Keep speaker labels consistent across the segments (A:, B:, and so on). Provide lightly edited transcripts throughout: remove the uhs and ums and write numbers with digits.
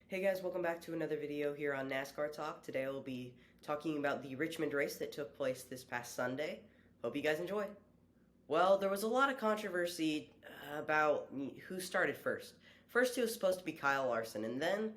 A: Hey guys, welcome back to another video here on NASCAR Talk. Today I will be talking about the Richmond race that took place this past Sunday. Hope you guys enjoy. Well, there was a lot of controversy about who started first. First, it was supposed to be Kyle Larson, and then,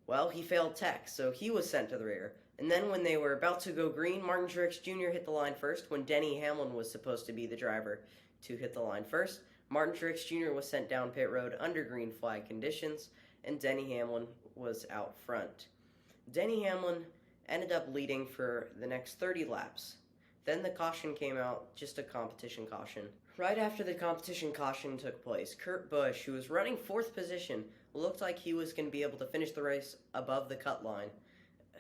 A: well, he failed tech, so he was sent to the rear. And then when they were about to go green, Martin Truex Jr. hit the line first when Denny Hamlin was supposed to be the driver to hit the line first. Martin Truex Jr. was sent down pit road under green flag conditions, and Denny Hamlin was out front. Denny Hamlin ended up leading for the next 30 laps. Then the caution came out, just a competition caution. Right after the competition caution took place, Kurt Busch, who was running 4th position, looked like he was going to be able to finish the race above the cut line,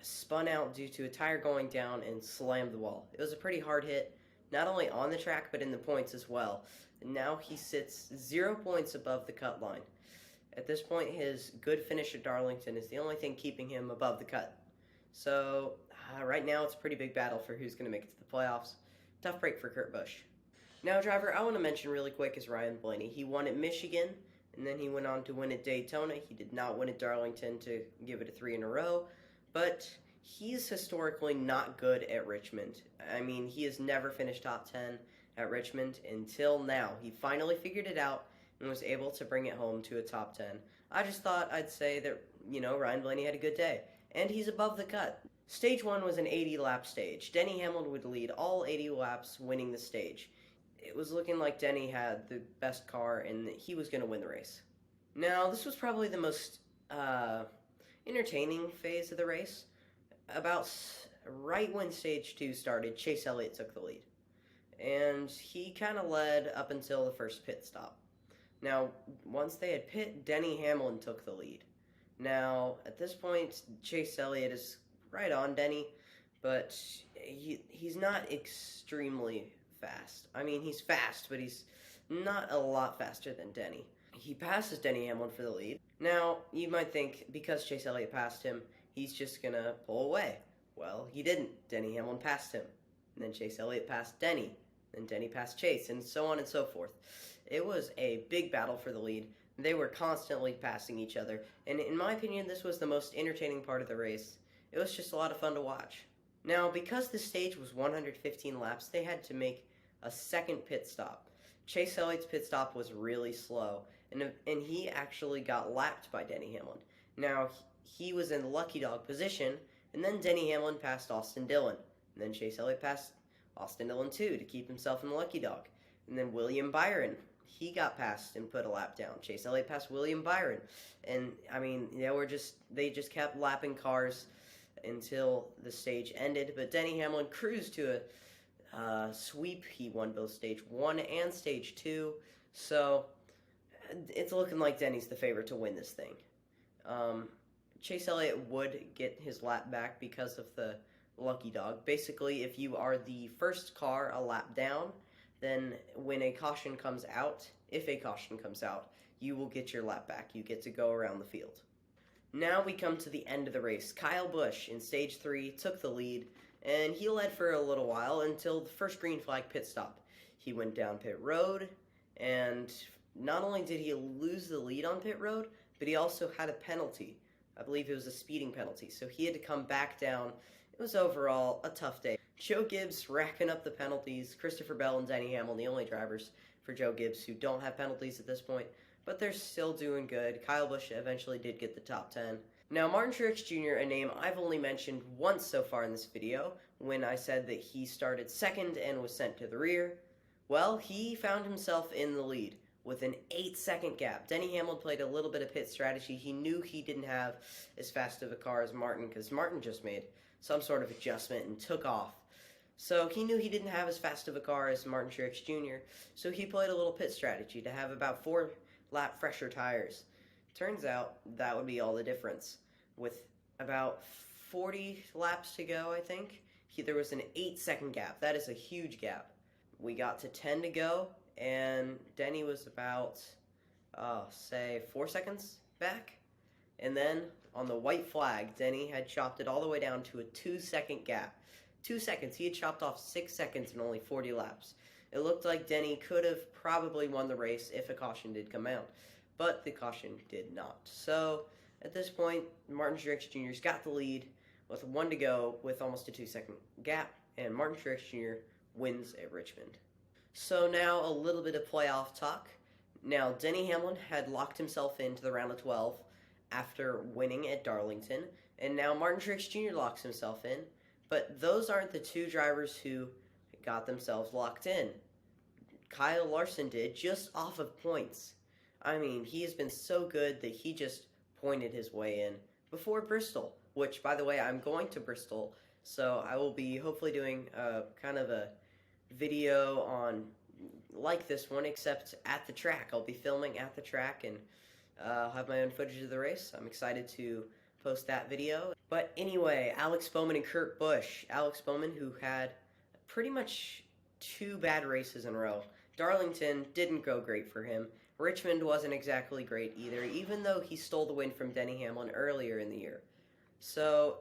A: spun out due to a tire going down and slammed the wall. It was a pretty hard hit, not only on the track but in the points as well. And now he sits 0 points above the cut line. At this point, his good finish at Darlington is the only thing keeping him above the cut. So, right now it's a pretty big battle for who's going to make it to the playoffs. Tough break for Kurt Busch. Now, driver I want to mention really quick is Ryan Blaney. He won at Michigan, and then he went on to win at Daytona. He did not win at Darlington to give it a 3 in a row, but he's historically not good at Richmond. I mean, he has never finished top 10 at Richmond until now. He finally figured it out and was able to bring it home to a top 10. I just thought I'd say that, Ryan Blaney had a good day, and he's above the cut. Stage 1 was an 80-lap stage. Denny Hamlin would lead all 80 laps, winning the stage. It was looking like Denny had the best car and that he was going to win the race. Now, this was probably the most entertaining phase of the race. About right when Stage 2 started, Chase Elliott took the lead. And he kind of led up until the first pit stop. Now, once they had pit, Denny Hamlin took the lead. Now, at this point, Chase Elliott is right on Denny, but he's not extremely fast. I mean, he's fast, but he's not a lot faster than Denny. He passes Denny Hamlin for the lead. Now, you might think, because Chase Elliott passed him, he's just going to pull away. Well, he didn't. Denny Hamlin passed him. And then Chase Elliott passed Denny. Then Denny passed Chase, and so on and so forth. It was a big battle for the lead. They were constantly passing each other, and in my opinion, this was the most entertaining part of the race. It was just a lot of fun to watch. Now, because the stage was 115 laps, they had to make a second pit stop. Chase Elliott's pit stop was really slow, and he actually got lapped by Denny Hamlin. Now, he was in lucky dog position, and then Denny Hamlin passed Austin Dillon, and then Chase Elliott passed Austin Dillon too to keep himself in the lucky dog. And then William Byron, he got passed and put a lap down. Chase Elliott passed William Byron. And, I mean, they just kept lapping cars until the stage ended. But Denny Hamlin cruised to a sweep. He won both Stage 1 and Stage 2. So, it's looking like Denny's the favorite to win this thing. Chase Elliott would get his lap back because of the lucky dog. Basically, if you are the first car a lap down, then when a caution comes out, if a caution comes out, you will get your lap back. You get to go around the field. Now we come to the end of the race. Kyle Busch in Stage 3 took the lead, and he led for a little while until the first green flag pit stop. He went down pit road, and not only did he lose the lead on pit road, but he also had a penalty. I believe it was a speeding penalty, so he had to come back down. It was overall a tough day. Joe Gibbs racking up the penalties. Christopher Bell and Denny Hamlin, the only drivers for Joe Gibbs who don't have penalties at this point, but they're still doing good. Kyle Busch eventually did get the top 10. Now, Martin Truex Jr., a name I've only mentioned once so far in this video, when I said that he started second and was sent to the rear. Well, he found himself in the lead with an 8-second gap. Denny Hamlin played a little bit of pit strategy. He knew he didn't have as fast of a car as Martin, because Martin just made some sort of adjustment and took off. So he knew he didn't have as fast of a car as Martin Truex Jr., so he played a little pit strategy to have about 4-lap fresher tires. Turns out that would be all the difference. With about 40 laps to go, I think, there was an 8-second gap. That is a huge gap. We got to 10 to go, and Denny was about, say, 4 seconds back. And then, on the white flag, Denny had chopped it all the way down to a 2-second gap. 2 seconds. He had chopped off 6 seconds in only 40 laps. It looked like Denny could have probably won the race if a caution did come out, but the caution did not. So, At this point, Martin Sherice Jr.'s got the lead with 1 to go with almost a 2-second gap, and Martin Sherice Jr. wins at Richmond. So now a little bit of playoff talk. Now, Denny Hamlin had locked himself into the round of 12 after winning at Darlington, and now Martin Truex Jr. locks himself in, but those aren't the two drivers who got themselves locked in. Kyle Larson did, just off of points. I mean, he has been so good that he just pointed his way in before Bristol, which, by the way, I'm going to Bristol, so I will be hopefully doing kind of a video on like this one, except at the track. I'll be filming at the track, and I'll have my own footage of the race. I'm excited to post that video. But anyway, Alex Bowman and Kurt Busch. Alex Bowman, who had pretty much 2 bad races in a row. Darlington didn't go great for him. Richmond wasn't exactly great either, even though he stole the win from Denny Hamlin earlier in the year. So,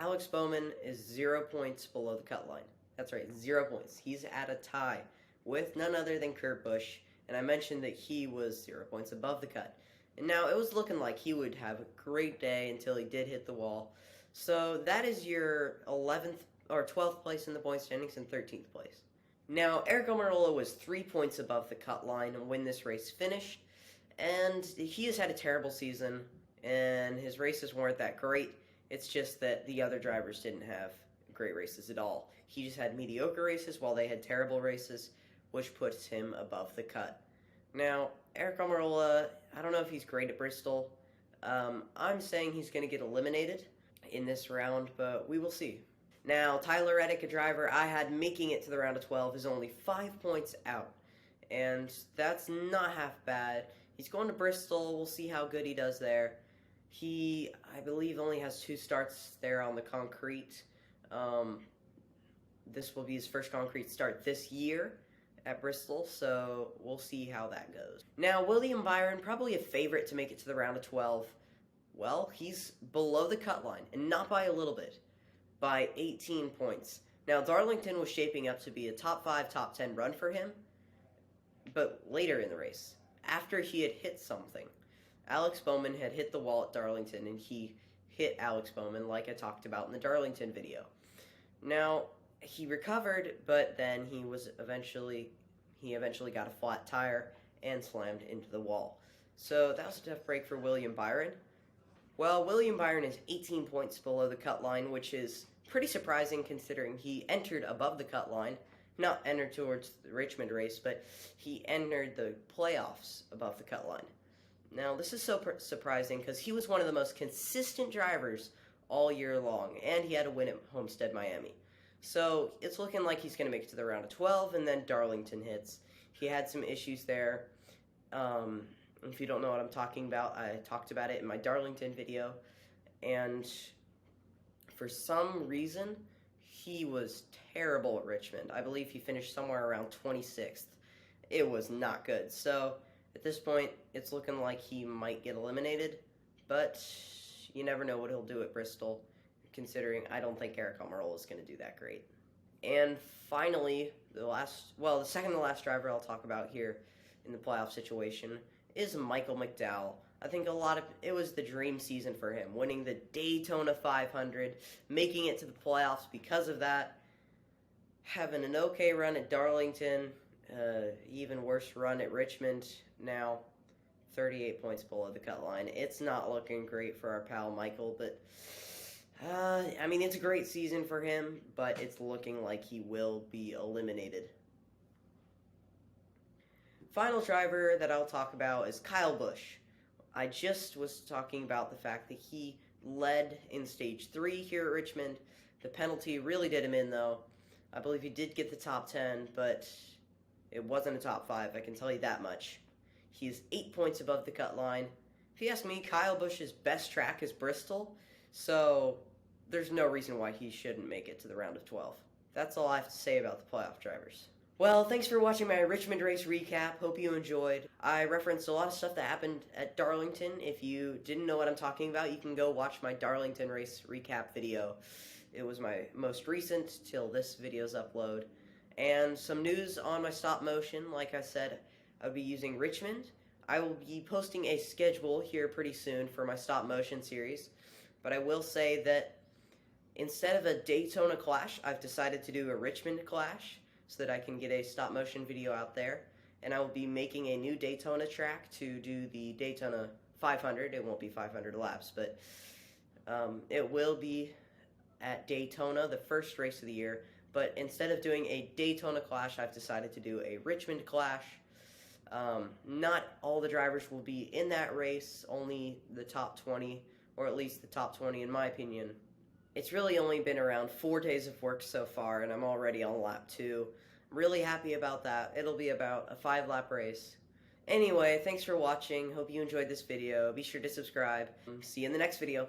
A: Alex Bowman is 0 points below the cut line. That's right, 0 points. He's at a tie with none other than Kurt Busch, and I mentioned that he was 0 points above the cut. And now it was looking like he would have a great day until he did hit the wall. So that is your 11th or 12th place in the point standings and 13th place. Now, Eric Umarola was 3 points above the cut line when this race finished, and he has had a terrible season, and his races weren't that great. It's just that the other drivers didn't have great races at all. He just had mediocre races while they had terrible races, which puts him above the cut. Now, Eric Umarola, I don't know if he's great at Bristol. I'm saying he's going to get eliminated in this round, but we will see. Now, Tyler Reddick, a driver I had making it to the round of 12, is only 5 points out, and that's not half bad. He's going to Bristol. We'll see how good he does there. He, I believe, only has 2 starts there on the concrete. This will be his first concrete start this year at Bristol, so we'll see how that goes. Now, William Byron, probably a favorite to make it to the round of 12. Well, he's below the cut line, and not by a little bit, by 18 points. Now, Darlington was shaping up to be a top 5, top 10 run for him, but later in the race, after he had hit something, Alex Bowman had hit the wall at Darlington, and he hit Alex Bowman like I talked about in the Darlington video. Now, he recovered, but then he eventually got a flat tire and slammed into the wall. So that was a tough break for William Byron. Well, William Byron is 18 points below the cut line, which is pretty surprising considering he entered above the cut line. Not entered towards the Richmond race, but he entered the playoffs above the cut line. Now, this is so surprising because he was one of the most consistent drivers all year long, and he had a win at Homestead, Miami. So it's looking like he's going to make it to the round of 12, and then Darlington hits. He had some issues there. If you don't know what I'm talking about, I talked about it in my Darlington video. And for some reason, he was terrible at Richmond. I believe he finished somewhere around 26th. It was not good. So at this point, it's looking like he might get eliminated. But you never know what he'll do at Bristol, considering I don't think Eric Umarola is going to do that great. And finally, the second to last driver I'll talk about here in the playoff situation is Michael Mcdowell. I think it was the dream season for him, winning the Daytona 500, making it to the playoffs because of that, having an okay run at Darlington, even worse run at Richmond, now 38 points below the cut line. It's not looking great for our pal Michael, but I mean, it's a great season for him, but it's looking like he will be eliminated. Final driver that I'll talk about is Kyle Busch. I just was talking about the fact that he led in Stage 3 here at Richmond. The penalty really did him in, though. I believe he did get the top 10, but it wasn't a top 5, I can tell you that much. He is 8 points above the cut line. If you ask me, Kyle Busch's best track is Bristol, so there's no reason why he shouldn't make it to the round of 12. That's all I have to say about the playoff drivers. Well, thanks for watching my Richmond race recap. Hope you enjoyed. I referenced a lot of stuff that happened at Darlington. If you didn't know what I'm talking about, you can go watch my Darlington race recap video. It was my most recent till this video's upload. And some news on my stop motion. Like I said, I'll be using Richmond. I will be posting a schedule here pretty soon for my stop motion series, but I will say that instead of a Daytona Clash, I've decided to do a Richmond Clash so that I can get a stop motion video out there. And I will be making a new Daytona track to do the Daytona 500. It won't be 500 laps, but it will be at Daytona, the first race of the year. But instead of doing a Daytona Clash, I've decided to do a Richmond Clash. Not all the drivers will be in that race, only the top 20, or at least the top 20 in my opinion. It's really only been around 4 days of work so far, and I'm already on lap 2. I'm really happy about that. It'll be about a 5-lap race. Anyway, thanks for watching. Hope you enjoyed this video. Be sure to subscribe. See you in the next video.